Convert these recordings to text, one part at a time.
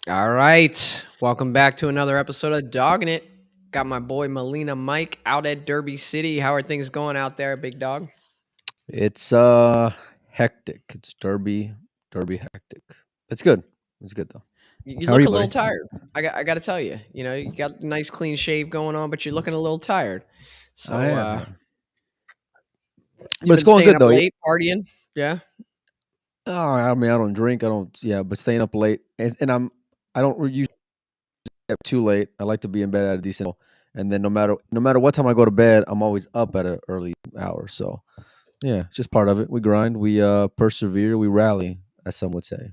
All right. Welcome back to another episode of Dogging It. Got my boy Molina Mike out at Derby City. How are things going out there, big dog? It's hectic. It's Derby hectic. It's good. It's good though. You How are look you, a little buddy? tired. I got to tell you, you got a nice clean shave going on, but you're looking a little tired. I So, am, man. you've But it's been going staying good up though. late partying? Yeah. Oh, I mean, I don't drink. I don't. Yeah, but staying up late, and I don't usually get up too late. I like to be in bed at a decent. And then no matter what time I go to bed, I'm always up at an early hour. So yeah, it's just part of it. We grind. We persevere. We rally, as some would say.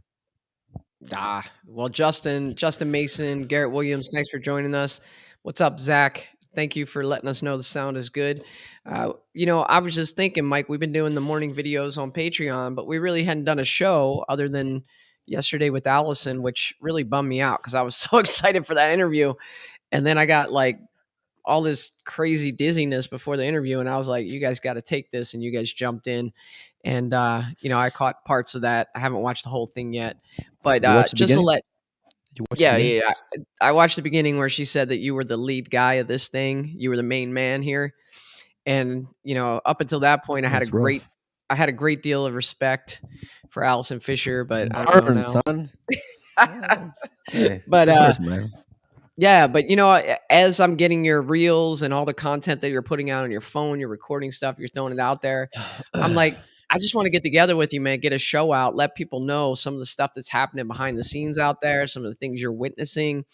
Well, Justin Mason, Garrett Williams, thanks for joining us. What's up, Zach? Thank you for letting us know the sound is good. I was just thinking, Mike, we've been doing the morning videos on Patreon, but we really hadn't done a show other than yesterday with Allison, which really bummed me out because I was so excited for that interview. And then I got like all this crazy dizziness before the interview, and I was like, "You guys got to take this," and you guys jumped in, and I caught parts of that. I haven't watched the whole thing yet, but Did you watch the just to beginning? let, Did you watch the yeah, beginning? yeah, yeah. I watched the beginning where she said that you were the lead guy of this thing, you were the main man here, and up until that point, That's rough. I had a great deal of respect for Allison Fisher, but I don't know Burn, now. son. Oh, hey, But she's hers, man. Yeah, but as I'm getting your reels and all the content that you're putting out on your phone, you're recording stuff, you're throwing it out there. I'm like, I just want to get together with you, man, get a show out, let people know some of the stuff that's happening behind the scenes out there, some of the things you're witnessing.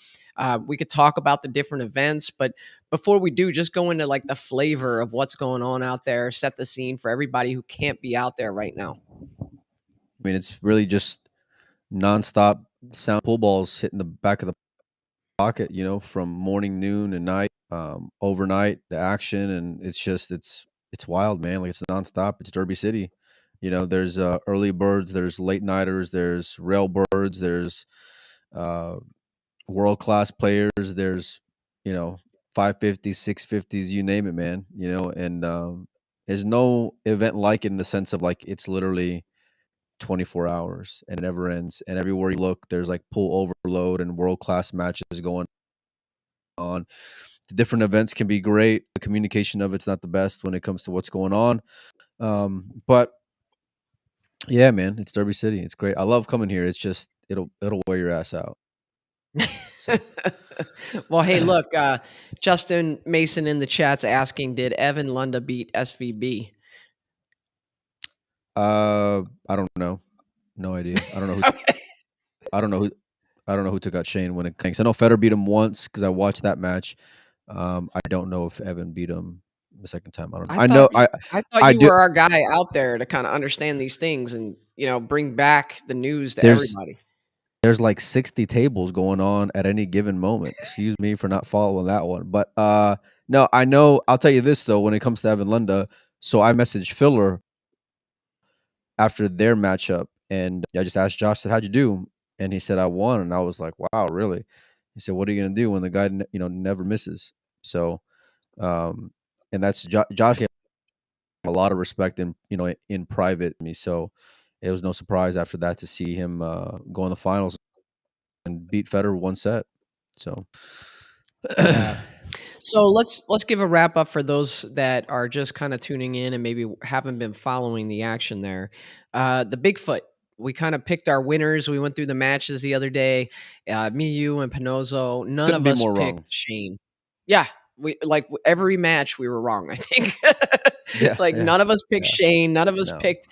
We could talk about the different events, but before we do, just go into like the flavor of what's going on out there, set the scene for everybody who can't be out there right now. I mean, it's really just nonstop sound pool balls hitting the back of the pocket, from morning, noon, and night, overnight, the action, and it's wild, man. Like it's nonstop. It's Derby City. There's early birds, there's late nighters, there's rail birds, there's uh, world class players, there's you know 550s, 650s, you name it, man. And there's no event like it in the sense of like it's literally 24 hours and it never ends. And everywhere you look, there's like pool overload and world class matches going on. The different events can be great. The communication of it's not the best when it comes to what's going on. But yeah, man, it's Derby City. It's great. I love coming here. It's just it'll wear your ass out. So Well, hey, look, Justin Mason in the chat's asking, did Evan Lunda beat SVB? I don't know. No idea. Okay. I don't know who I don't know who took out Shane when it comes. I know Federer beat him once because I watched that match. I don't know if Evan beat him the second time. I don't know. I I thought know you I thought I you do. were our guy out there to kinda understand these things and, bring back the news to There's everybody. there's like 60 tables going on at any given moment. Excuse me for not following that one. But no, I know. I'll tell you this though. When it comes to Evan Lunda, so I messaged Filler after their matchup, and I just asked Josh, said, "How'd you do?" And he said, "I won." And I was like, "Wow, really?" He said, "What are you gonna do when the guy never misses?" So, um, and that's Josh gave a lot of respect in private me. So it was no surprise after that to see him go in the finals and beat Federer one set. So Yeah. So let's give a wrap up for those that are just kinda tuning in and maybe haven't been following the action there. The Bigfoot, we kinda picked our winners, we went through the matches the other day, me, you, and Pinozo, none couldn't of be us more wrong. picked Shane. Yeah, every match we were wrong, I think. Yeah, Like, yeah, none of us picked yeah. Shane, none of us No, picked,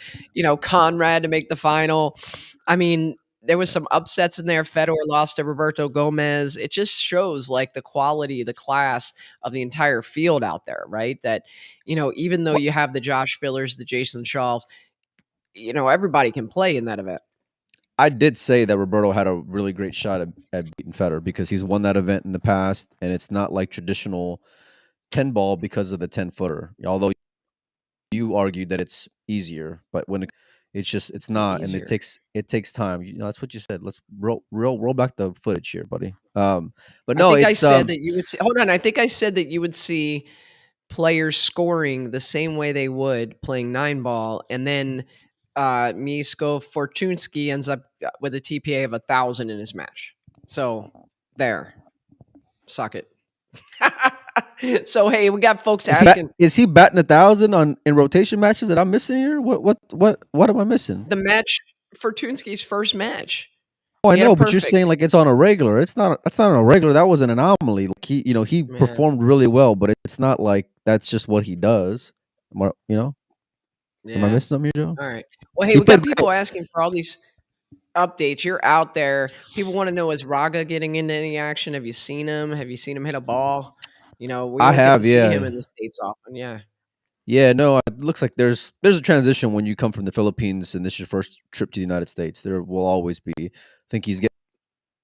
Conrad to make the final. I mean, there was some upsets in there. Fedor lost to Roberto Gomez. It just shows like the quality, the class of the entire field out there, right? That, even though well, you have the Josh Fillers, the Jason Shaws, everybody can play in that event. I did say that Roberto had a really great shot at beating Federer because he's won that event in the past, and it's not like traditional 10 ball because of the 10-footer. Although you argued that it's easier, but it's not, and it Easier. takes time. That's what you said. Let's roll back the footage here, buddy. But I no, think I it's said that you would see, hold on. I think I said that you would see players scoring the same way they would playing nine ball, and then Misko Fortunski ends up with a TPA of 1,000 in his match. So there, suck it. So hey, we got folks asking Is he batting 1,000 on in rotation matches that I'm missing here? What am I missing? the match for Toonsky's first match. Oh, I He had a know, but you're saying perfect. like it's on a regular. It's not. That's not on a regular. That was an anomaly. Like he Man, performed really well, but it's not like that's just what he does. Am I yeah. missing something here, Joe? All right. Well, hey, He we got played great. people asking for all these updates. You're out there. People want to know, is Raga getting into any action? Have you seen him? Have you seen him hit a ball? We I don't get to have, see him yeah. in the States often. Yeah. Yeah, no, it looks like there's a transition when you come from the Philippines and this is your first trip to the United States. There will always be. I think he's getting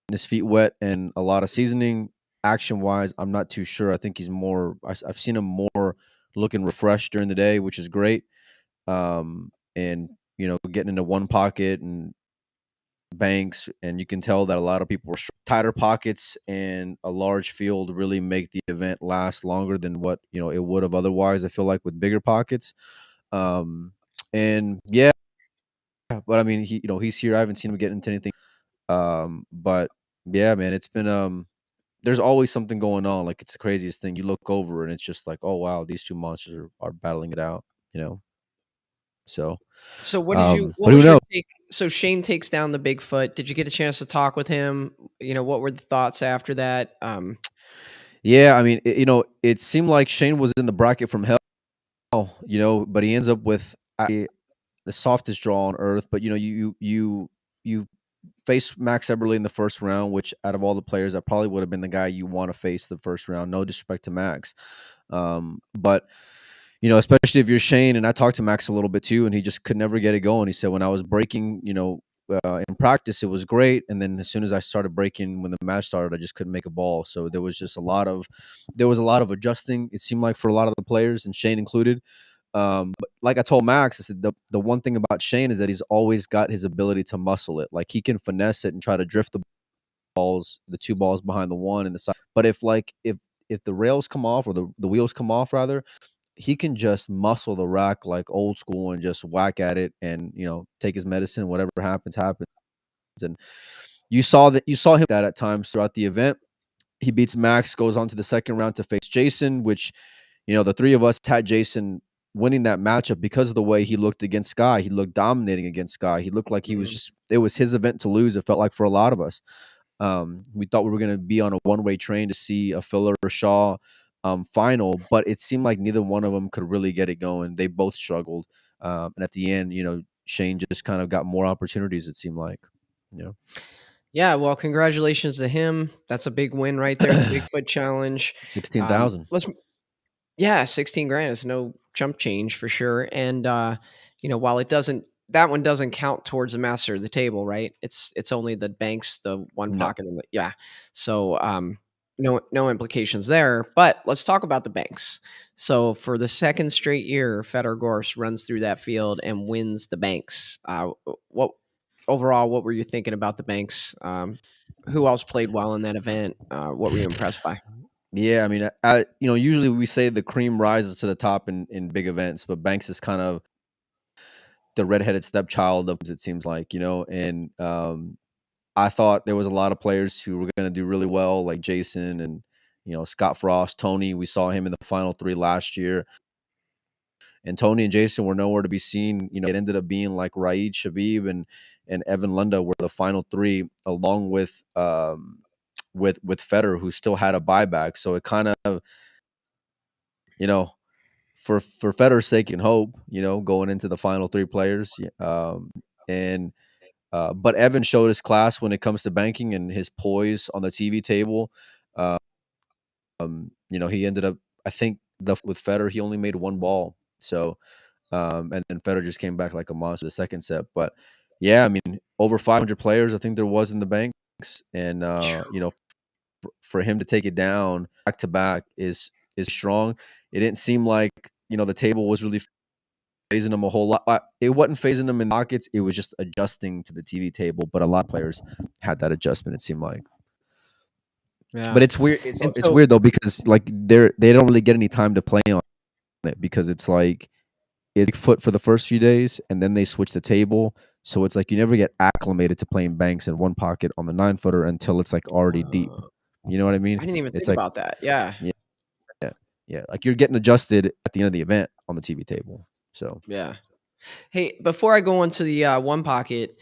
his feet wet and a lot of seasoning. Action wise, I'm not too sure. I think he's more. I've seen him more looking refreshed during the day, which is great. And getting into one pocket and banks, and you can tell that a lot of people were tighter pockets and a large field really make the event last longer than what it would have otherwise. I feel like with bigger pockets. Um, and yeah, but I mean, he's here. I haven't seen him get into anything. But yeah, man, it's been there's always something going on. Like it's the craziest thing. You look over and it's just like, oh wow, these two monsters are battling it out. You know. So, So what but who was your knows? take? So Shane takes down the Bigfoot. Did you get a chance to talk with him? What were the thoughts after that? Yeah, I mean, it seemed like Shane was in the bracket from hell. But he ends up with the softest draw on earth. But you face Max Eberle in the first round, which out of all the players, that probably would have been the guy you want to face the first round. No disrespect to Max, but especially if you're Shane. And I talked to Max a little bit too, and he just could never get it going. He said when I was breaking, in practice it was great, and then as soon as I started breaking when the match started, I just couldn't make a ball. So there was a lot of adjusting. It seemed like for a lot of the players, and Shane included. But like I told Max, I said the one thing about Shane is that he's always got his ability to muscle it. Like he can finesse it and try to drift the two balls behind the one and the side. But if the rails come off or the wheels come off rather, he can just muscle the rack like old school and just whack at it and take his medicine. Whatever happens, happens. And you saw him that at times throughout the event. He beats Max, goes on to the second round to face Jason, which the three of us had Jason winning that matchup because of the way he looked against Sky. He looked dominating against Sky. He looked like he was Mm. just, it was his event to lose. It felt like for a lot of us. We thought we were going to be on a one-way train to see a Filler or Shaw final, but it seemed like neither one of them could really get it going. They both struggled. And at the end, Shane just kind of got more opportunities, it seemed like. You Yeah, well, congratulations to him. That's a big win right there. The know, Bigfoot challenge. 16,000. Let's Yeah, 16 grand is no chump change for sure. And while that one doesn't count towards the master of the table, right? It's only the banks, the one No. pocket, and yeah. So no implications there. But let's talk about the banks. So for the second straight year, Fedor Gors runs through that field and wins the banks. What overall, what were you thinking about the banks? Who else played well in that event? What were you impressed by? Yeah, I mean, usually we say the cream rises to the top in big events, but Banks is kind of the redheaded stepchild of it seems like, and I thought there was a lot of players who were going to do really well, like Jason and Scott Frost, Tony. We saw him in the final three last year, and Tony and Jason were nowhere to be seen. It ended up being like Raid Shabib and Evan Lunda were the final three, along with Federer, who still had a buyback. So it kind of you know for Federer's sake and hope, going into the final three players. And but Evan showed his class when it comes to banking and his poise on the TV table. He ended up, I think, with Federer, he only made one ball. So, and then Federer just came back like a monster the second set. But yeah, I mean, over 500 players, I think there was in the banks, and for him to take it down back to back is strong. It didn't seem like the table was really phasing him a whole lot. It wasn't phasing him in pockets. It was just adjusting to the TV table. But a lot of players had that adjustment. It seemed like. Yeah. But it's weird. And It's so weird though because like they don't really get any time to play on it because it's like it's foot for the first few days, and then they switch the table. So it's like you never get acclimated to playing banks in one pocket on the 9 footer until it's like already deep. Oh, You know what I mean? I didn't even It's think like about that. Yeah, yeah, yeah, yeah. Like you're getting adjusted at the end of the event on the TV table. So yeah. Hey, before I go into the one pocket,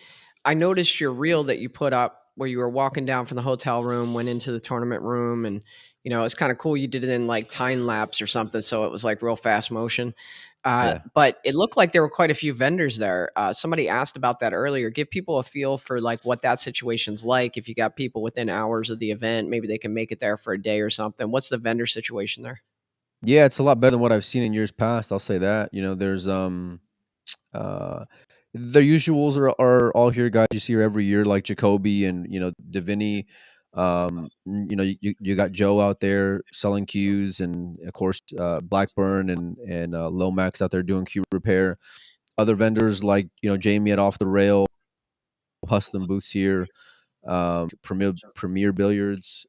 I noticed your reel that you put up where you were walking down from the hotel room, went into the tournament room, and it's kind of cool. You did it in like time lapse or something, so it was like real fast motion. yeah. But it looked like there were quite a few vendors there. Somebody asked about that earlier. Give people a feel for like what that situation's like. If you got people within hours of the event, maybe they can make it there for a day or something. What's the vendor situation there? Yeah, it's a lot better than what I've seen in years past, I'll say that. There's uh the usuals are all here, guys. You see her every year, like Jacoby and Davini. You got Joe out there selling cues, and of course Blackburn and Lomax out there doing cue repair. Other vendors like Jamie at Off the Rail, Hustlin Booths here, Premier Billiards.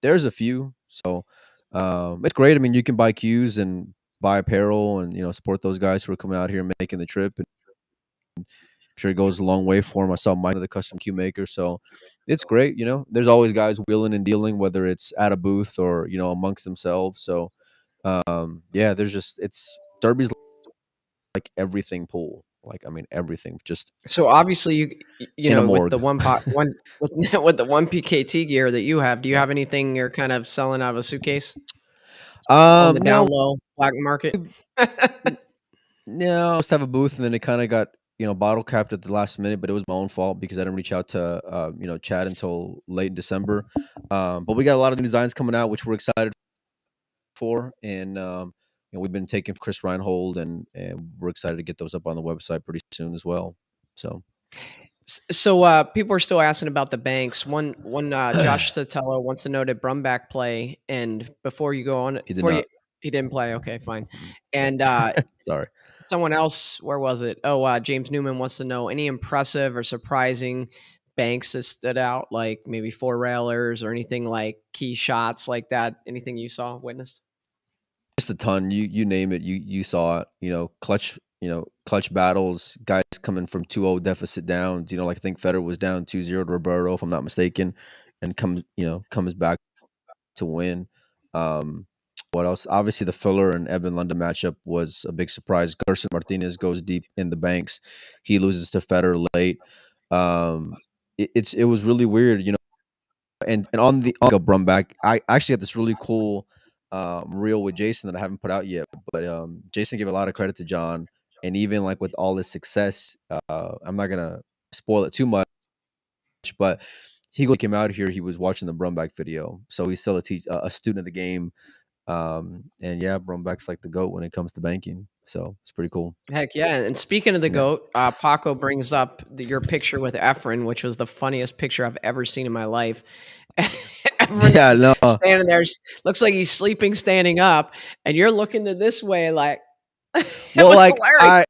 There's a few, so it's great. I mean, you can buy cues and buy apparel, and support those guys who are coming out here and making the trip. And I'm sure it goes a long way for them. I saw Mike, the custom cue maker, so it's great. There's always guys wheeling and dealing, whether it's at a booth or amongst themselves. So yeah, there's just it's Derby's like everything pool. Like I mean everything, just So obviously in a with the morgue. one with with the one PKT gear that you have, do you Yeah. have anything you're kind of selling out of a suitcase on the down No, low black market? no, I used to have a booth, and then it kind of got bottle capped at the last minute, but it was my own fault because I didn't reach out to Chad until late in December. But we got a lot of new designs coming out, which we're excited for, and we've been taking Chris Reinhold, and we're excited to get those up on the website pretty soon as well. So So people are still asking about the banks. One Josh Sotelo wants to know did Brumback play, and before you go on he did before you not. he didn't play. Okay, fine. Mm, And sorry. someone else, where was it? Oh, James Newman wants to know any impressive or surprising banks that stood out, like maybe four railers or anything like key shots like that. Anything you saw, witnessed? Just a ton. You name it. You saw it. Clutch. Clutch battles. Guys coming from 2-0 deficit down. Like I think Federer was down 2-0 to Roberto, if I'm not mistaken, and comes back to win. Um, what else? Obviously, the Fuller and Evan London matchup was a big surprise. Gerson Martinez goes deep in the banks. He loses to Federer late. It was really weird. And on the Brumback, I actually had this really cool reel with Jason that I haven't put out yet. But Jason gave a lot of credit to John, and even like with all his success, I'm not gonna spoil it too much, but he came out here. He was watching the Brumback video, so he's still a student of the game. And yeah, Brumback's like the goat when it comes to banking, so it's pretty cool. Heck yeah! And speaking of the Yeah, goat, Paco brings up your picture with Efren, which was the funniest picture I've ever seen in my life. yeah, Efren's no. standing there, looks like he's sleeping, standing up, and you're looking to this way, like it Well, was like hilarious.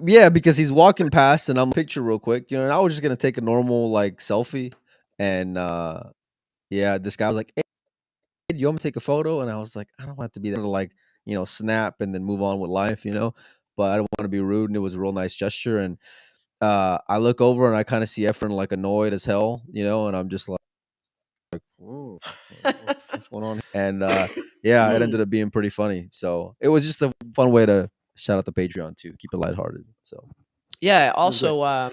yeah, because he's walking past, and I'm picture real quick, and I was just gonna take a normal like selfie, and yeah, this guy was like, "Hey, do you want me to take a photo?" And I was like, "I don't want to be there to like snap and then move on with life. But I don't want to be rude, and it was a real nice gesture." And I look over and I kind of see Efren like annoyed as hell, and I'm just like, "Ooh, what the fuck's going on?" And yeah, it ended up being pretty funny. So it was just a fun way to shout out the Patreon too, keep it lighthearted. So Yeah. it was great. Also,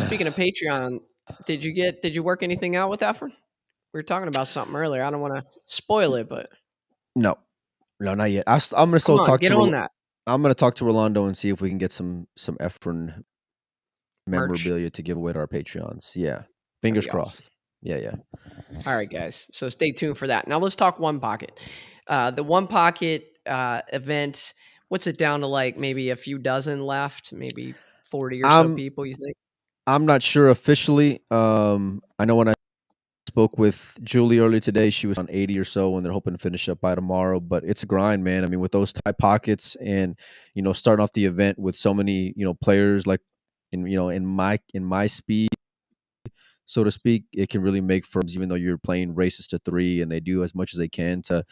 speaking of Patreon, did you work anything out with Efren? We were talking about something earlier. I don't want to spoil it, but No, no, not yet. I'm gonna come still on, talk get to. on that I'm gonna talk to Rolando and see if we can get some Efren merch. memorabilia to give away to our Patreons. Yeah, That'd fingers be awesome. crossed. Yeah, yeah. All right, guys. So stay tuned for that. Now let's talk One Pocket. The One Pocket event. What's it down to? Like maybe a few dozen left, maybe 40 or so I'm people. You think? I'm not sure officially. I know when I spoke with Julie earlier today, she was on 80 or so, and they're hoping to finish up by tomorrow. But it's a grind, man. I mean, with those tight pockets, and starting off the event with so many players like in my speed. so to speak, it can really make firms, even though you're playing races to three, and they do as much as they can to,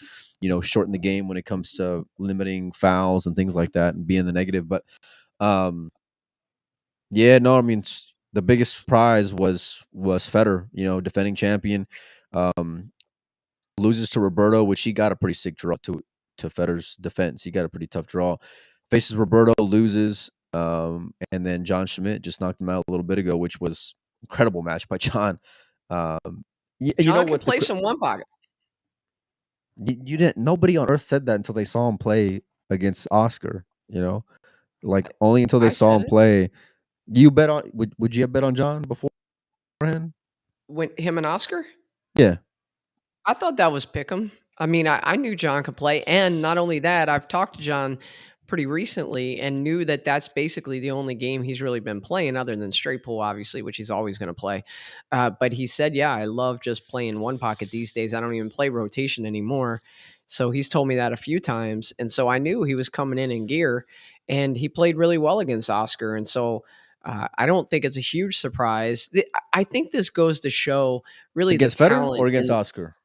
shorten the game when it comes to limiting fouls and things like that and being the negative. But um, yeah, no, I mean, the biggest prize was Federer, defending champion. Um, Loses to Roberto, which he got a pretty sick draw to Federer's defense. He got a pretty tough draw. Faces Roberto, loses, and then John Schmidt just knocked him out a little bit ago, which was incredible match by John. You know John could what play some one pocket. you didn't. Nobody on earth said that until they saw him play against Oscar. Like only until they I saw said him it play. You bet on would you have bet on John beforehand? when him and Oscar. Yeah, I thought that was pick'em. I mean, I knew John could play, and not only that, I've talked to John pretty recently and knew that that's basically the only game he's really been playing other than straight pool, obviously, which he's always going to play. But he said, "Yeah, I love just playing one pocket these days. I don't even play rotation anymore." So he's told me that a few times, and so I knew he was coming in gear, and he played really well against Oscar, and so. I don't think it's a huge surprise. I think this goes to show really the against Federer or talent against and Oscar.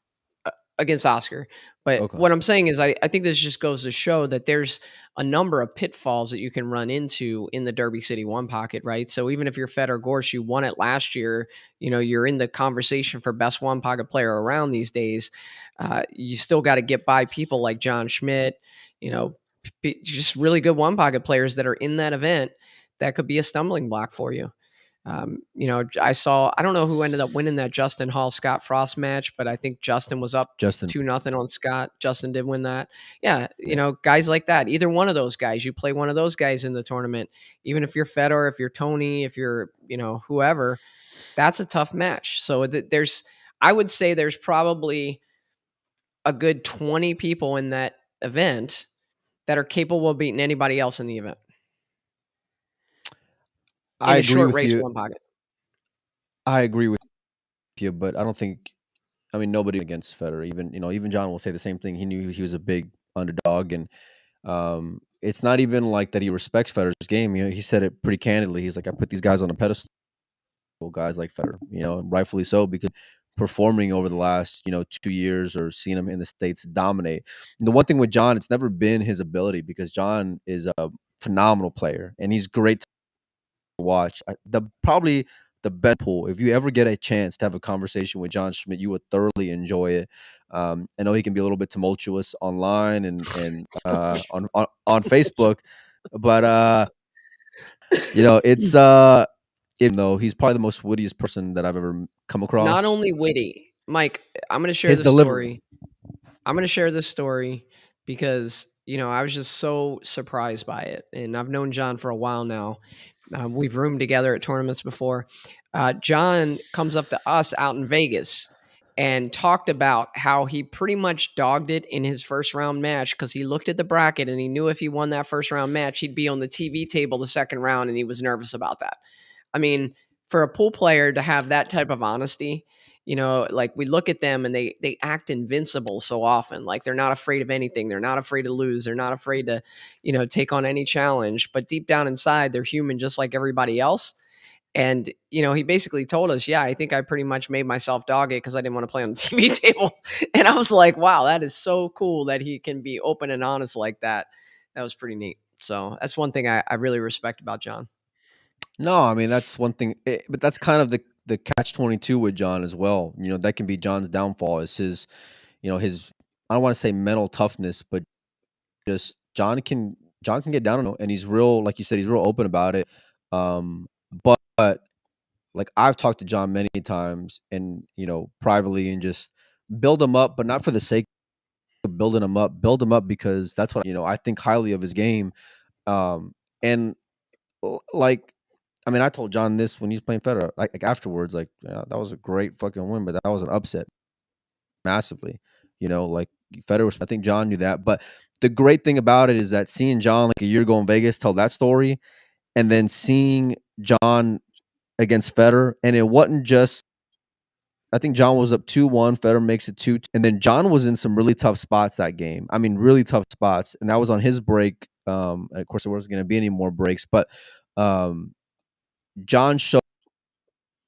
against Oscar. But Okay, what I'm saying is I think this just goes to show that there's a number of pitfalls that you can run into in the Derby City One pocket, right? So even if you're Fed or Gorse, you won it last year, you're in the conversation for best one pocket player around these days. You still got to get by people like John Schmidt, you know, just really good one pocket players that are in that event that could be a stumbling block for you. I don't know who ended up winning that Justin Hall Scott Frost match, but I think Justin was up Justin. 2-0 on Scott. Justin did win that. Yeah, Yeah. guys like that. Either one of those guys, you play one of those guys in the tournament, even if you're Federer, if you're Tony, if you're, whoever, that's a tough match. So I would say there's probably a good 20 people in that event that are capable of beating anybody else in the event I in a agree short with race you. one pocket. I agree with you, but I don't think. I mean, nobody against Federer. Even John will say the same thing. He knew he was a big underdog, and it's not even like that he respects Federer's game. He said it pretty candidly. He's like, I put these guys on a pedestal, guys like Federer. And rightfully so because performing over the last 2 years or seeing him in the States dominate. And the one thing with John, it's never been his ability because John is a phenomenal player and he's great watch. Probably the best pool. If you ever get a chance to have a conversation with John Schmidt, you would thoroughly enjoy it. I know he can be a little bit tumultuous online and on Facebook, but it's even though he's probably the most wittiest person that I've ever come Not across. only witty, Mike, I'm going to share His the delivery, story. I'm going to share this story because, I was just so surprised by it. And I've known John for a while now. We've roomed together at tournaments before. John comes up to us out in Vegas and talked about how he pretty much dogged it in his first round match because he looked at the bracket and he knew if he won that first round match, he'd be on the TV table the second round, and he was nervous about that. I mean, for a pool player to have that type of honesty, like we look at them and they act invincible so often. Like they're not afraid of anything. They're not afraid to lose. They're not afraid to, take on any challenge. But deep down inside, they're human just like everybody else. And he basically told us, "Yeah, I think I pretty much made myself dog it because I didn't want to play on the TV table." And I was like, "Wow, that is so cool that he can be open and honest like that." That was pretty neat. So that's one thing I really respect about John. no, I mean that's one thing, but that's kind of the catch-22 with John as well. That can be John's downfall is his I don't want to say mental toughness, but just John can get down on it, and he's real, like you said, he's real open about it. But like I've talked to John many times, and privately, and just build him up, but not for the sake of building him up. Build him up because that's what I think highly of his game. And like, I mean, I told John this when he's playing Federer, like afterwards, like yeah, that was a great fucking win, but that was an upset massively. Like Federer was. I think John knew that, but the great thing about it is that seeing John like a year ago in Vegas tell that story, and then seeing John against Federer, and it wasn't just. I think John was up 2-1. Federer makes it 2, and then John was in some really tough spots that game. I mean, really tough spots, and that was on his break. Of course, there wasn't going to be any more breaks, but um, John showed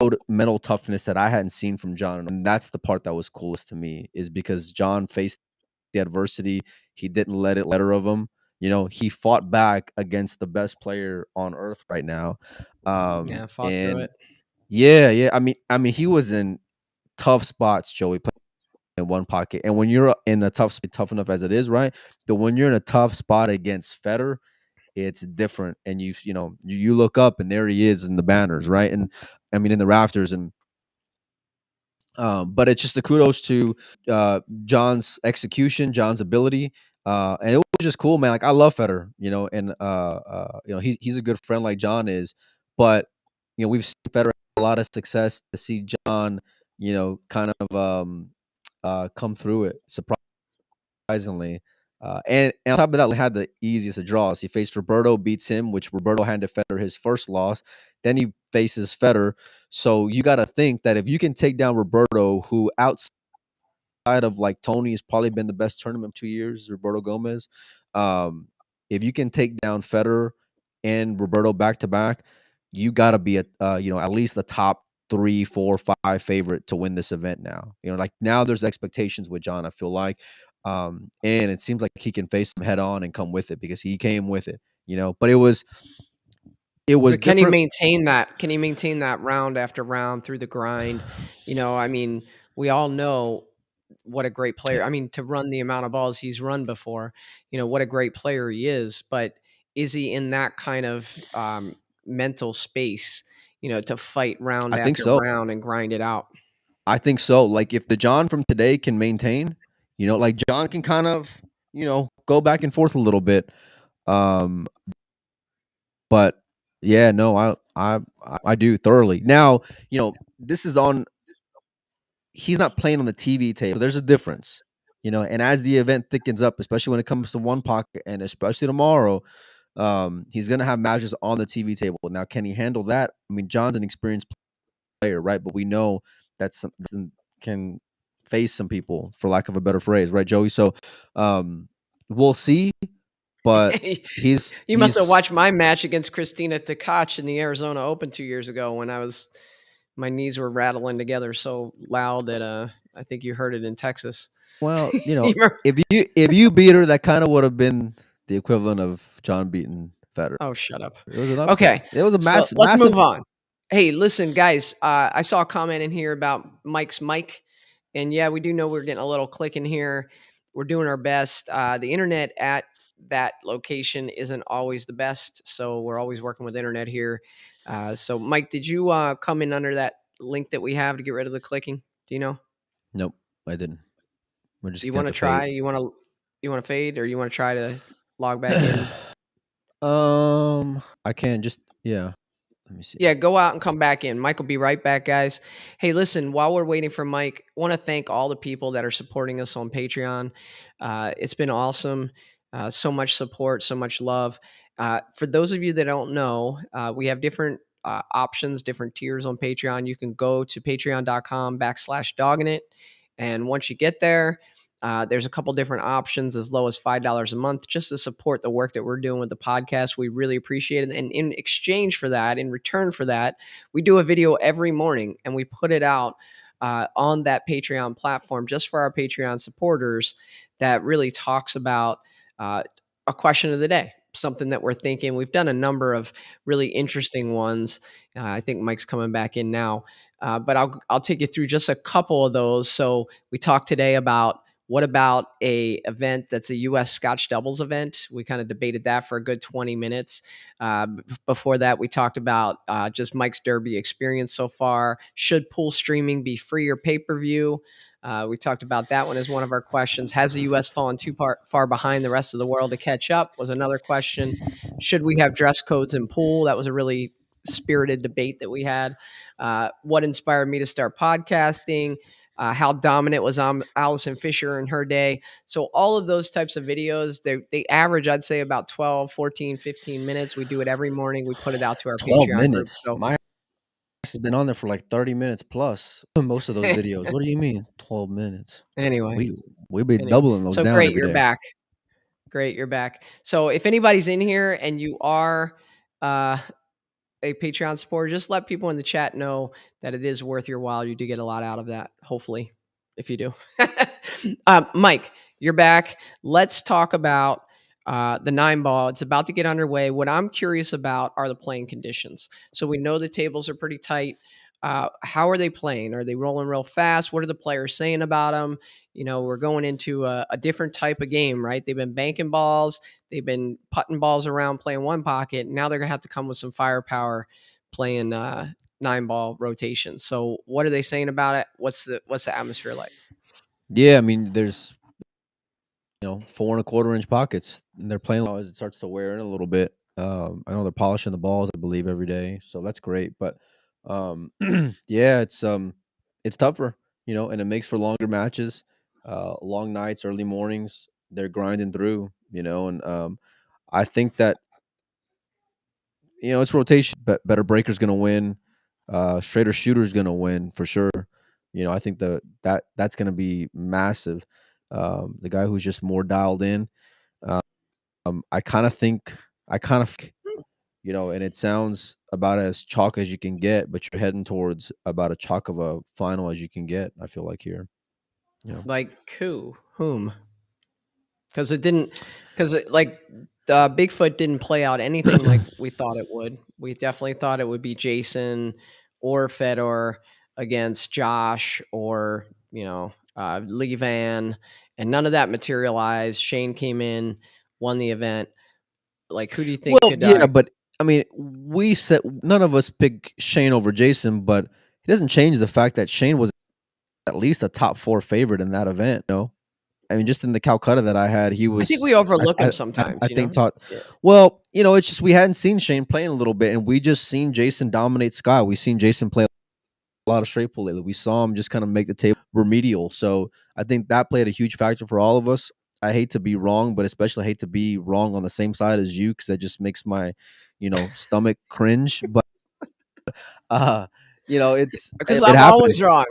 showed mental toughness that I hadn't seen from John, and that's the part that was coolest to me, is because John faced the adversity. He didn't let it letter of him. You know, he fought back against the best player on earth right now. Yeah, fought through And it. yeah, yeah. I mean, he was in tough spots, Joey, playing in one pocket. And when you're in a tough enough as it is, right? But when you're in a tough spot against Federer, it's different. And you look up and there he is in the banners, right? And I mean in the rafters. And but it's just the kudos to John's execution, John's ability. And it was just cool, man. Like I love Federer, and he's a good friend like John is. But we've seen Federer have a lot of success. To see John, kind of come through it surprisingly. And on top of that, he had the easiest of draws. He faced Roberto, beats him, which Roberto handed Federer his first loss. Then he faces Federer. So you got to think that if you can take down Roberto, who outside of like Tony has probably been the best tournament of 2 years, Roberto Gomez. Um, if you can take down Federer and Roberto back to back, you got to be at least the top 3, 4, 5 favorite to win this event now. Like now there's expectations with John. I feel like, and it seems like he can face him head on and come with it because he came with it. But it was But can he different. maintain that? Can he maintain that round after round through the grind? I mean, we all know what a great player. I mean, to run the amount of balls he's run before, what a great player he is. But is he in that kind of mental space, to fight round I think after so. round and grind it out? I think so. Like if the John from today can maintain, like John can kind of, go back and forth a little bit. Um, but yeah, no, I do thoroughly. Now, this is on. He's not playing on the TV table. There's a difference, And as the event thickens up, especially when it comes to one pocket, and especially tomorrow, he's gonna have matches on the TV table. Now, can he handle that? I mean, John's an experienced player, right? But we know that some can face some people, for lack of a better phrase, right, Joey? So, we'll see. But You must have he's watched my match against Christina Tkach in the Arizona Open 2 years ago when my knees were rattling together so loud that, I think you heard it in Texas. well, You remember. if you beat her, that kind of would have been the equivalent of John beating Federer. Oh, shut up. It was an upset. Okay, It was a so massive, let's massive. move on. Hey, listen, guys, I saw a comment in here about Mike's mic, and yeah, we do know we're getting a little click in here. We're doing our best. The internet at that location isn't always the best, so we're always working with internet here. So, Mike, did you come in under that link that we have to get rid of the clicking? Do you know? Nope, I didn't. We're Do just you gonna want have to to fade. try? You want to fade, or you want to try to log back in? I can just yeah. Let me see. Yeah, go out and come back in. Mike will be right back, guys. Hey, listen, while we're waiting for Mike, I want to thank all the people that are supporting us on Patreon. It's been awesome. So much support, so much love. For those of you that don't know, we have different options, different tiers on Patreon. You can go to patreon.com/dogging it. And once you get there, there's a couple different options as low as $5 a month just to support the work that we're doing with the podcast. We really appreciate it. And in exchange for that, in return for that, we do a video every morning and we put it out on that Patreon platform just for our Patreon supporters that really talks about uh, a question of the day. Something that we're thinking. We've done a number of really interesting ones. I think Mike's coming back in now, but I'll take you through just a couple of those. So we talked today about what about a event that's a U.S. Scotch doubles event? We kind of debated that for a good 20 minutes. Before that, we talked about just Mike's Derby experience so far. Should pool streaming be free or pay per view? We talked about that one as one of our questions. Has the U.S. fallen far behind the rest of the world to catch up? Was another question. Should we have dress codes in pool? That was a really spirited debate that we had. What inspired me to start podcasting? How dominant was Allison Fisher in her day. So all of those types of videos, they average, I'd say, about 12, 14, 15 minutes. We do it every morning. We put it out to our 12 Patreon group. minutes. So My ass has been on there for like 30 minutes plus. Most of those videos. What do you mean 12 minutes? anyway, We we be anyway. doubling those So down great, every you're day. back. Great, you're back. So if anybody's in here and you are uh, a Patreon supporter, just let people in the chat know that it is worth your while. You do get a lot out of that, hopefully, if you do. Mike, you're back. Let's talk about the nine ball. It's about to get underway. What I'm curious about are the playing conditions. So we know the tables are pretty tight. How are they playing? Are they rolling real fast? What are the players saying about them? You know, we're going into a different type of game, right? They've been banking balls, they've been putting balls around, playing one pocket. Now they're gonna have to come with some firepower, playing nine ball rotation. So, what are they saying about it? What's the atmosphere like? Yeah, I mean, there's 4.25 inch pockets, and they're playing as it starts to wear in a little bit. I know they're polishing the balls, I believe, every day, so that's great. But yeah, it's tougher, and it makes for longer matches, long nights, early mornings. They're grinding through, and I think that it's rotation. Better breaker's gonna win. Straighter shooter's gonna win for sure. I think that's gonna be massive. The guy who's just more dialed in. I kind of think, and it sounds about as chalk as you can get, but you're heading towards about a chalk of a final as you can get. I feel like here, you know. Like who? Whom? Because it didn't. Because like Bigfoot didn't play out anything like we thought it would. We definitely thought it would be Jason or Fedor against Josh or Lee Van, and none of that materialized. Shane came in, won the event. Like, who do you think Well, could? yeah, but I mean, we said none of us picked Shane over Jason, but it doesn't change the fact that Shane was at least a top four favorite in that event. I mean, just in the Calcutta that I had, he I think was. we overlook I him I, sometimes. I think You taught. know. Well, it's just we hadn't seen Shane playing a little bit, and we just seen Jason dominate Sky. We seen Jason play a lot of straight pull lately. We saw him just kind of make the table remedial. So I think that played a huge factor for all of us. I hate to be wrong, but especially hate to be wrong on the same side as you because that just makes my, stomach cringe. But uh, Because it I'm happens. always wrong.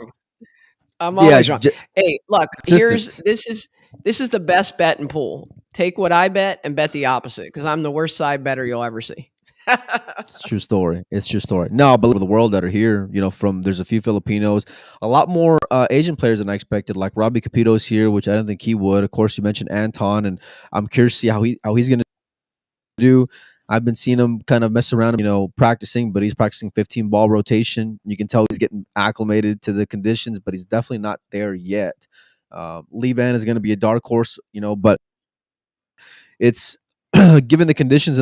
I'm Yeah, always wrong. Hey, look, here's consistent. this is the best bet in pool. Take what I bet and bet the opposite because I'm the worst side better you'll ever see. It's a true story. It's a true story. No, but the world that are here, from there's a few Filipinos, a lot more Asian players than I expected. Like Robbie Capito's here, which I didn't think he would. Of course, you mentioned Anton, and I'm curious to see how he's going to do. I've been seeing him kind of mess around, practicing, but he's practicing 15 ball rotation. You can tell he's getting acclimated to the conditions, but he's definitely not there yet. Lee Van is going to be a dark horse, but it's given the conditions.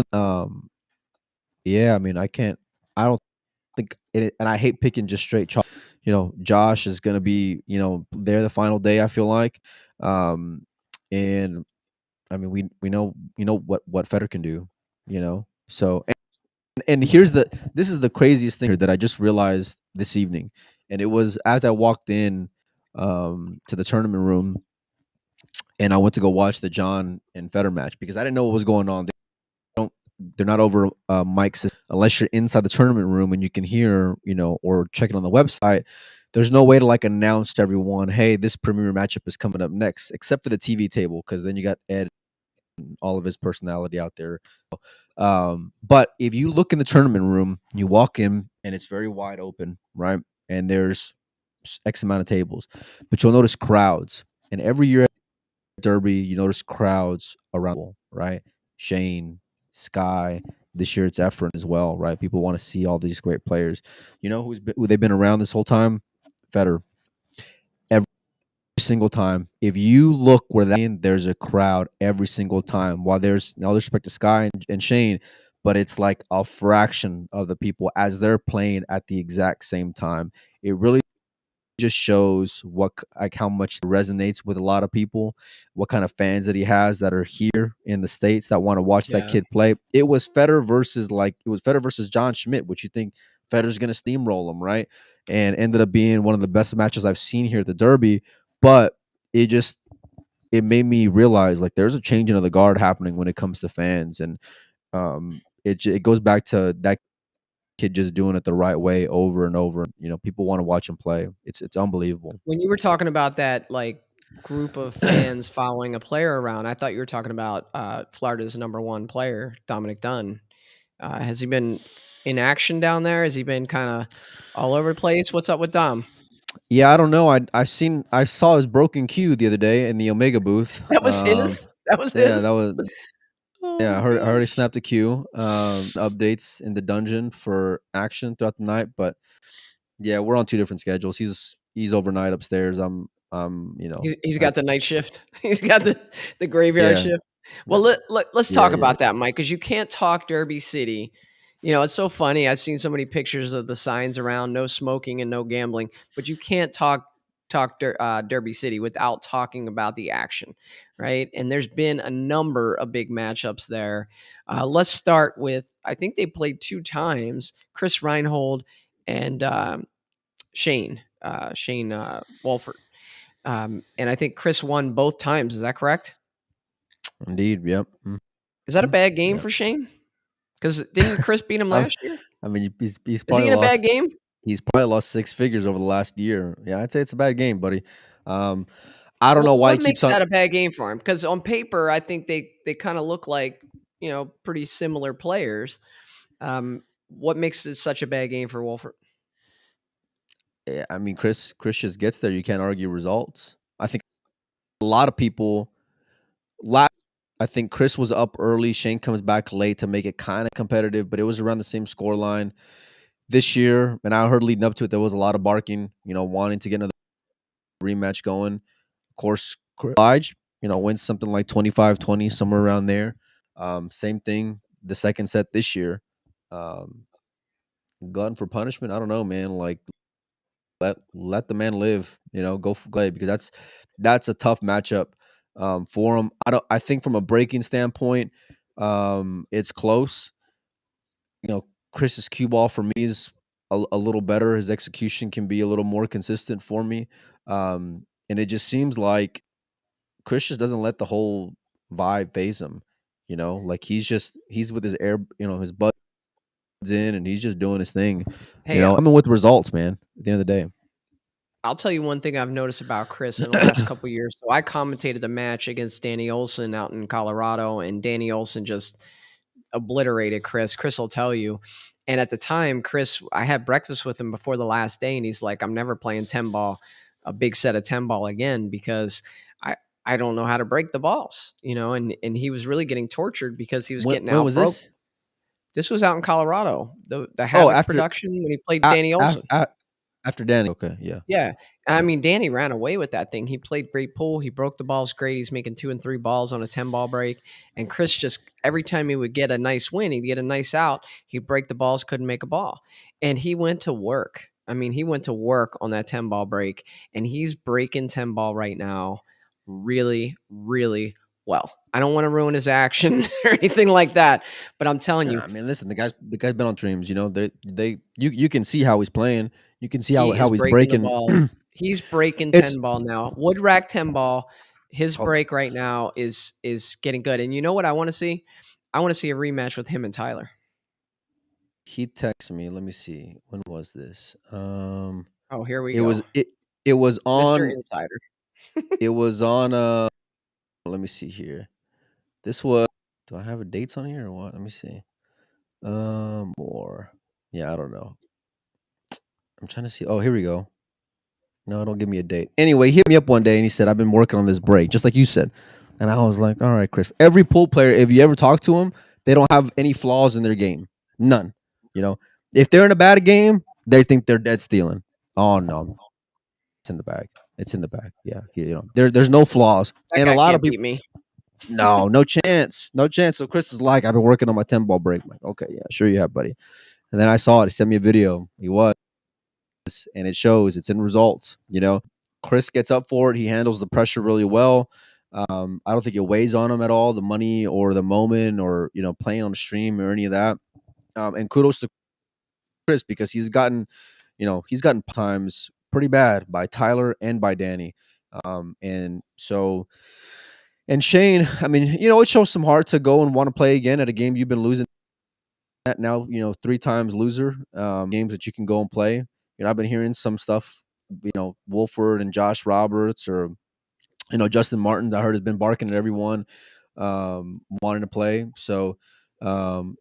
Yeah, I mean, I don't think it, and I hate picking just straight chalk. Josh is going to be, there the final day. I feel like, and I mean, we know, what Federer can do, So, and this is the craziest thing here that I just realized this evening, and it was as I walked in, to the tournament room, and I went to go watch the John and Federer match because I didn't know what was going on. Don't they're not over mics unless you're inside the tournament room and you can hear, or check it on the website. There's no way to like announce to everyone, hey, this premier matchup is coming up next, except for the TV table, because then you got Ed and all of his personality out there. But if you look in the tournament room, you walk in and it's very wide open, right? And there's X amount of tables, but you'll notice crowds. And every year Derby, you notice crowds around, right? Shane, Sky. This year it's Efren as well, right? People want to see all these great players. Who they've been around this whole time? Federer. Every single time. If you look where there's a crowd every single time. While there's all respect to Sky and Shane, but it's like a fraction of the people as they're playing at the exact same time. It really just shows like how much it resonates with a lot of people, what kind of fans that he has that are here in the States that want to watch that Yeah. kid play. It was Federer versus John Schmidt, which you think Federer's going to steamroll him, right? And ended up being one of the best matches I've seen here at the Derby. But it made me realize like there's a changing of the guard happening when it comes to fans, and it goes back to that kid just doing it the right way over and over. People want to watch him play. It's unbelievable. When you were talking about that, like, group of fans following a player around, I thought you were talking about Florida's number one player, Dominic Dunn. Has he been in action down there? Has he been kinda all over the place? What's up with Dom? Yeah, I don't know. I saw his broken cue the other day in the Omega booth. That was his? That was Yeah, his? that was Oh yeah. my I heard he gosh. snapped the queue. Updates in the dungeon for action throughout the night, but yeah, we're on two different schedules. He's overnight upstairs. I'm He's I got the night shift. He's got the graveyard yeah shift. Well, yeah let's yeah talk yeah. about that, Mike, because you can't talk Derby City. You know, it's so funny. I've seen so many pictures of the signs around no smoking and no gambling, but you can't talk Derby City without talking about the action, right? And there's been a number of big matchups there. Let's start with I think they played two times. Chris Reinhold and Shane Walford. And I think Chris won both times. Is that correct? Indeed. Yep. Is that a bad game Yep. for Shane? Because didn't Chris beat him I, last year? I mean, he's Is he probably in a bad lost. game? He's probably lost six figures over the last year. Yeah, I'd say it's a bad game, buddy. Um, I don't know why he What keeps makes on. that a bad game for him? Because on paper, I think they kind of look like pretty similar players. What makes it such a bad game for Wolford? Yeah, I mean, Chris just gets there. You can't argue results. I think a lot of people. La I think Chris was up early. Shane comes back late to make it kind of competitive, but it was around the same score line this year. And I heard leading up to it, there was a lot of barking. Wanting to get another rematch going. Of course, Lige, wins something like 25-20, somewhere around there. Same thing the second set this year. Um, glutton for punishment. I don't know, man. Like let the man live. Go ahead because that's a tough matchup for him. I think from a breaking standpoint, it's close. Chris's cue ball for me is a little better. His execution can be a little more consistent for me, and it just seems like Chris just doesn't let the whole vibe phase him. Like he's with his air, his buds in, and he's just doing his thing. Hey, I mean, with results, man. At the end of the day. I'll tell you one thing I've noticed about Chris in the last couple years. So I commentated the match against Danny Olson out in Colorado, and Danny Olson just obliterated Chris. Chris will tell you. And at the time, Chris, I had breakfast with him before the last day, and he's like, "I'm never playing 10 ball, a big set of 10 ball again because I I don't know how to break the balls, And he was really getting tortured because he was getting When was outbroke. this? This was out in Colorado, the Oh, Havoc after production when he played a Danny a Olson. a after Danny. Okay, yeah, Yeah. I yeah. mean, Danny ran away with that thing. He played great pool. He broke the balls great. He's making 2 and 3 balls on a 10 ball break. And Chris just every time he would get a nice win, he'd get a nice out, he'd break the balls, couldn't make a ball. And he went to work. I mean, he went to work on that 10 ball break, and he's breaking 10 ball right now really, really well. I don't want to ruin his action or anything like that, but I'm telling Yeah, you, I mean, listen, the guy's been on streams. You can see how he's playing. You can see how he is how he's breaking the breaking. balls. He's breaking It's 10 ball now. Wood rack 10 ball. His hold on. break right now is getting good. And you know what I want to see? I want to see a rematch with him and Tyler. He texted me. Let me see. When was this? Oh, here we It go. was it it was Mr. on Insider. it was on let me see here. This was Do I have a dates on here or what? Let me see. More. Yeah, I don't know. I'm trying to see. Oh, here we go. No, don't give me a date. Anyway, he hit me up one day and he said, I've been working on this break, just like you said. And I was like, all right, Chris. Every pool player, if you ever talk to them, they don't have any flaws in their game. None. You know, if they're in a bad game, they think they're dead stealing. Oh no, it's in the bag. It's in the bag. Yeah. There's no flaws. That And a guy lot of can't people, beat me. no chance. No chance. So Chris is like, I've been working on my 10 ball break. I'm like, okay, yeah, sure you have, buddy. And then I saw it. He sent me a video. He was, and it shows. It's in results. Chris gets up for it. He handles the pressure really well. I don't think it weighs on him at all, the money or the moment or playing on the stream or any of that. And kudos to Chris because he's gotten times pretty bad by Tyler and by Danny. And so and Shane, I mean, it shows some heart to go and want to play again at a game you've been losing at now, three times loser. Games that you can go and play. I've been hearing some stuff, Wolford and Josh Roberts or Justin Martin, I heard has been barking at everyone, wanting to play. So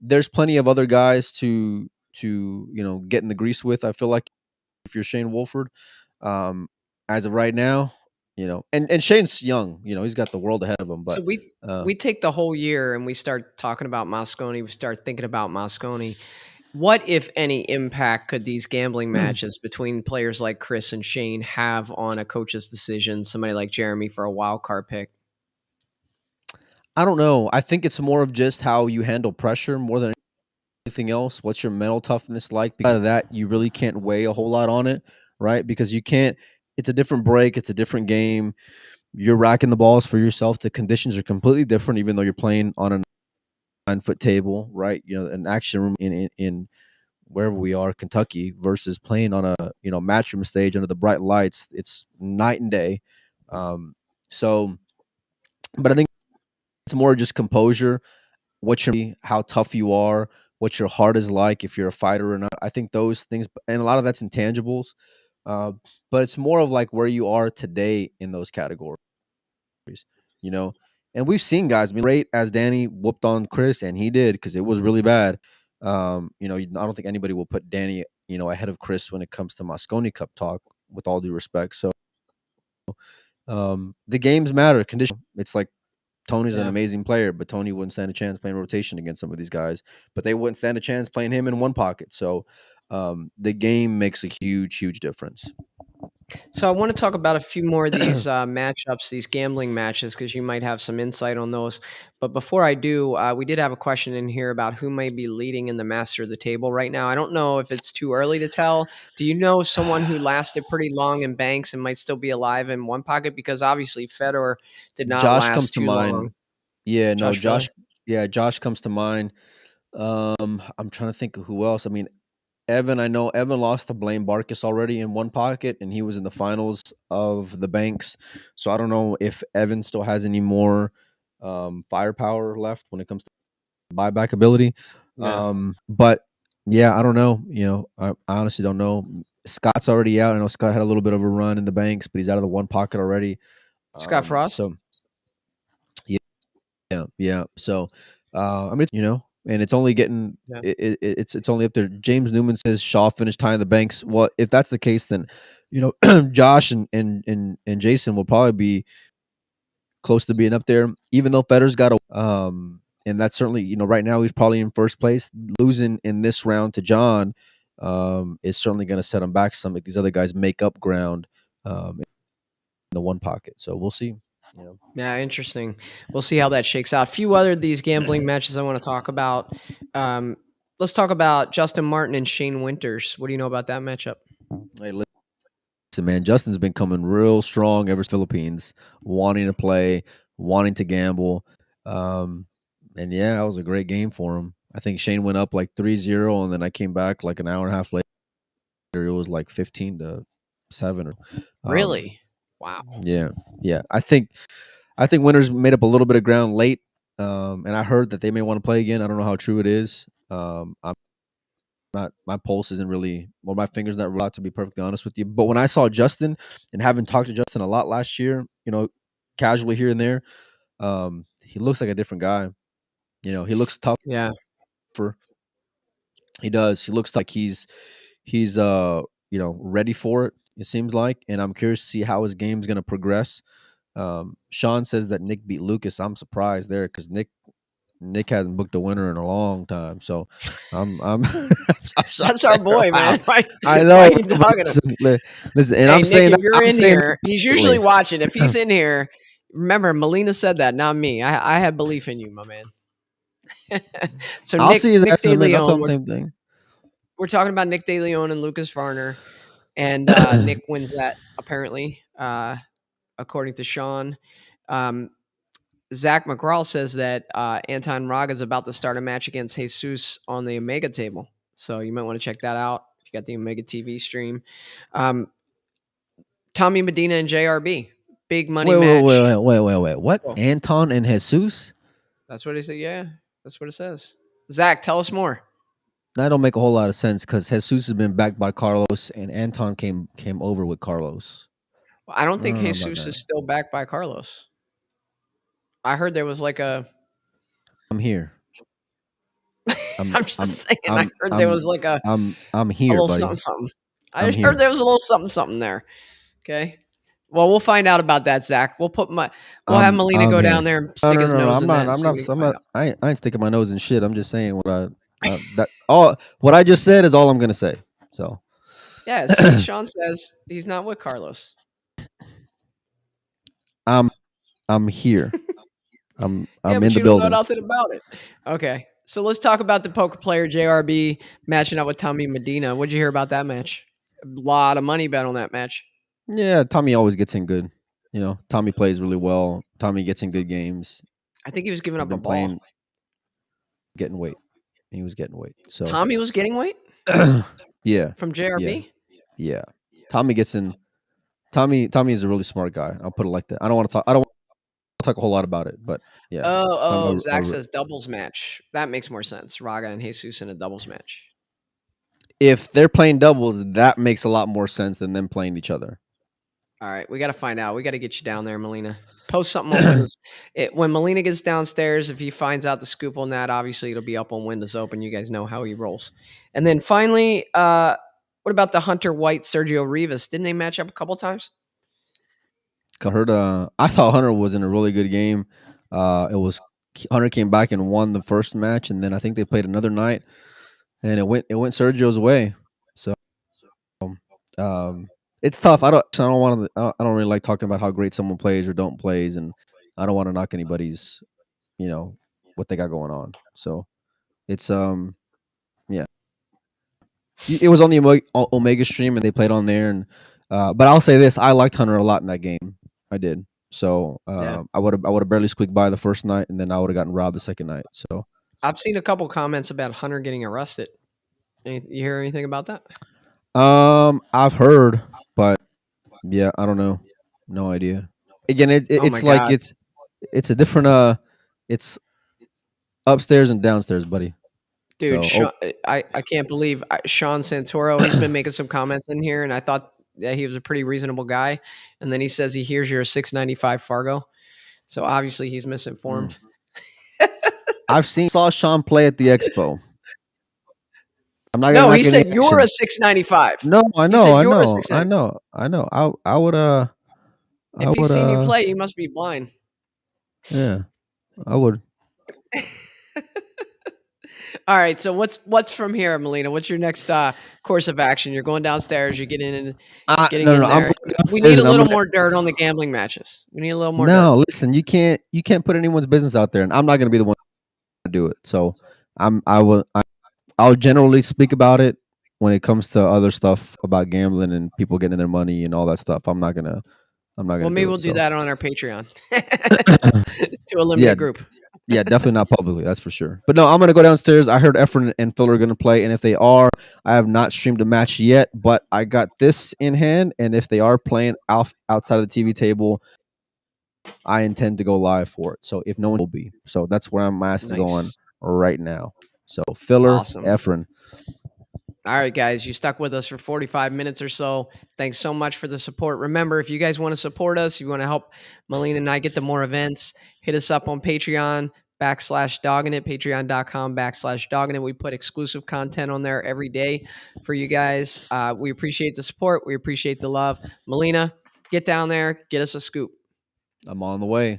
there's plenty of other guys get in the grease with. I feel like if you're Shane Wolford, um, as of right now, and Shane's young. He's got the world ahead of him. So But we uh, we take the whole year and we start talking about Moscone. We start thinking about Moscone. What, if any, impact could these gambling matches between players like Chris and Shane have on a coach's decision? Somebody like Jeremy for a wild card pick. I don't know. I think it's more of just how you handle pressure more than anything else. What's your mental toughness like? Because of that, you really can't weigh a whole lot on it, right? Because you can't. It's a different break. It's a different game. You're racking the balls for yourself. The conditions are completely different, even though you're playing on a 9-foot table, right? An action room in wherever we are, Kentucky, versus playing on a matchroom stage under the bright lights. It's night and day. Um, so, but I think it's more just composure, how tough you are, what your heart is like, if you're a fighter or not. I think those things, and a lot of that's intangibles. Uh, but it's more of like where you are today in those categories, you know. And we've seen guys, I mean, great as Danny whooped on Chris, and he did because it was really bad. I don't think anybody will put Danny, ahead of Chris when it comes to Mosconi Cup talk, with all due respect. So the games matter. Condition. It's like Tony's an Yeah. amazing player, but Tony wouldn't stand a chance playing rotation against some of these guys. But they wouldn't stand a chance playing him in one pocket. So the game makes a huge, huge difference. So I want to talk about a few more of these matchups, these gambling matches, because you might have some insight on those. But before I do, we did have a question in here about who may be leading in the master of the table right now. I don't know if it's too early to tell. Do you know someone who lasted pretty long in banks and might still be alive in one pocket? Because obviously Fedor did not Josh comes last to too long. mind. Yeah, no, Josh Fedor. Josh. Yeah, Josh comes to mind. I'm trying to think of who else. I mean, Evan. I know Evan lost to Blaine Barkis already in one pocket, and he was in the finals of the Banks. So I don't know if Evan still has any more firepower left when it comes to buyback ability. Yeah. But yeah, I don't know. I honestly don't know. Scott's already out. I know Scott had a little bit of a run in the Banks, but he's out of the one pocket already. Scott Frost. So yeah, yeah. So, I mean, and it's only getting Yeah. it's only up there. James Newman says Shaw finished tying the Banks. Well, if that's the case, then Josh and Jason will probably be close to being up there. Even though Federer's got a and that's certainly right now he's probably in first place. Losing in this round to John is certainly going to set him back some. If these other guys make up ground in the one pocket, so we'll see. You know. Yeah, interesting. We'll see how that shakes out. A few other of these gambling matches I want to talk about. Um, let's talk about Justin Martin and Shane Winters. What do you know about that matchup? Hey, listen, man, Justin's been coming real strong ever since Philippines, wanting to play, wanting to gamble. Um, and yeah, that was a great game for him. I think Shane went up like 3-0, and then I came back like an hour and a half later. It was like 15-7. Um, Really? Wow. yeah, yeah. I think Winners made up a little bit of ground late. And I heard that they may want to play again. I don't know how true it is. I'm not my pulse isn't really my fingers not really out, to be perfectly honest with you. But when I saw Justin, and having talked to Justin a lot last year, casually here and there, he looks like a different guy. He looks Yeah. tougher. He does. He looks like he's ready for it. It seems like, and I'm curious to see how his game's going to progress. Sean says that Nick beat Lucas. I'm surprised there because Nick hasn't booked a winner in a long time. So I'm I'm sorry That's our there. boy, Wow. man. Why, I why know, are you but talking to listen, and Hey, I'm Nick, saying if that you're in here, he's usually confidently. watching. If he's in here, remember, Molina said that, not me. I have belief in you, my man. So I'll see his Nick ass in De a minute. I'll tell Leon, him the we're, same thing. we're talking about Nick De Leon and Lucas Varner, and Nick wins that apparently, according to Sean. Um, Zach McGraw says that Anton Raga is about to start a match against Jesus on the Omega table. So you might want to check that out if you got the Omega TV stream. Um, Tommy Medina and JRB, big money match. Wait. What? Oh, Anton and Jesus? that's what he said. Yeah, that's what it says. Zach, tell us more. That don't make a whole lot of sense because Jesus has been backed by Carlos, and Anton came over with Carlos. Well, I don't I think don't know about Jesus that. is still backed by Carlos. I heard there was like a I'm here. I'm I'm just I'm saying. I I'm heard there was I'm like I'm a here, little something buddy. something. I I'm just heard here. there was a little something something there. Okay. Well, we'll find out about that, Zach. We'll have Molina I'm go here. down there and No, stick no, his no, no. nose I'm in that not. and I'm see what not. he can I'm find not. out. I ain't sticking my nose in shit. I'm just saying what I that all what I just said is all I'm gonna say. So Yeah. See, Sean says he's not with Carlos. I'm I'm here. Yeah, I'm in but the you don't know building. nothing about it. Okay. So let's talk about the poker player JRB matching up with Tommy Medina. What'd you hear about that match? A lot of money bet on that match. Yeah, Tommy always gets in good. Tommy plays really well. Tommy gets in good games. I think he was giving He's up a been ball. playing, getting weight. He was getting weight. So Tommy was getting weight yeah, from yeah, JRB. yeah. Tommy gets in. Tommy is a really smart guy. I'll put it like that. I don't want to talk. I don't want to talk a whole lot about it, but yeah, Tommy. Zach says doubles match. That makes more sense. Raga and Jesus in a doubles match. If they're playing doubles, that makes a lot more sense than them playing each other. All right, we got to find out. We got to get you down there, Molina. Post something on Windows. When Molina gets downstairs, if he finds out the scoop on that, obviously it'll be up on Windows Open. You guys know how he rolls. And then finally, what about the Hunter White Sergio Rivas? Didn't they match up a couple times? I thought Hunter was in a really good game. It was Hunter came back and won the first match, and then I think they played another night, and it went Sergio's way. So um, it's tough. I don't want to. I don't really like talking about how great someone plays or don't plays, and I don't want to knock anybody's you know what they got going on. So it's yeah. It was on the Omega stream, and they played on there. And but I'll say this: I liked Hunter a lot in that game. I did. So Yeah. I would have barely squeaked by the first night, and then I would have gotten robbed the second night. So I've seen a couple comments about Hunter getting arrested. You hear anything about that? I've heard, but yeah, I don't know, no idea. Again, Oh my it's like God. it's a different it's upstairs and downstairs, buddy. Dude, So oh, I can't believe Sean Santoro. He's been making some comments in here, and I thought that he was a pretty reasonable guy. And then he says he hears you're a 695 Fargo, so obviously he's mm. misinformed. Saw Sean play at the expo. I'm No, not he getting said any you're a action. 695. No, I He know, said I you're a know, I 695. know, I know. I would I If he's would seen you play, he must be blind. yeah, I would. All right, so what's from here, Molina? What's your next course of action? You're going downstairs. You're getting No, no, in no. I'm there. going We need downstairs a and I'm little gonna. more dirt on the gambling matches. We need a little more dirt. No, listen. You can't put anyone's business out there, and I'm not gonna be the one to do it. So I'll generally speak about it when it comes to other stuff about gambling and people getting their money and all that stuff. I'm not Well, gonna maybe do we'll it. do So that on our Patreon to a yeah, limited group. yeah, definitely not publicly. That's for sure. But no, I'm gonna go downstairs. I heard Efren and Phil are gonna play, and if they are, I have not streamed a match yet, but I got this in hand. And if they are playing outside of the TV table, I intend to go live for it. So if no one will be, so that's where my ass is going Nice. right now. So filler Awesome. Efren. All right, guys, you stuck with us for 45 minutes or so. Thanks so much for the support. Remember, if you guys want to support us, you want to help Molina and I get to more events, hit us up on Patreon /dogging it, patreon.com /dogging it. We put exclusive content on there every day for you guys. We appreciate the support. We appreciate the love. Molina, get down there, get us a scoop. I'm on the way.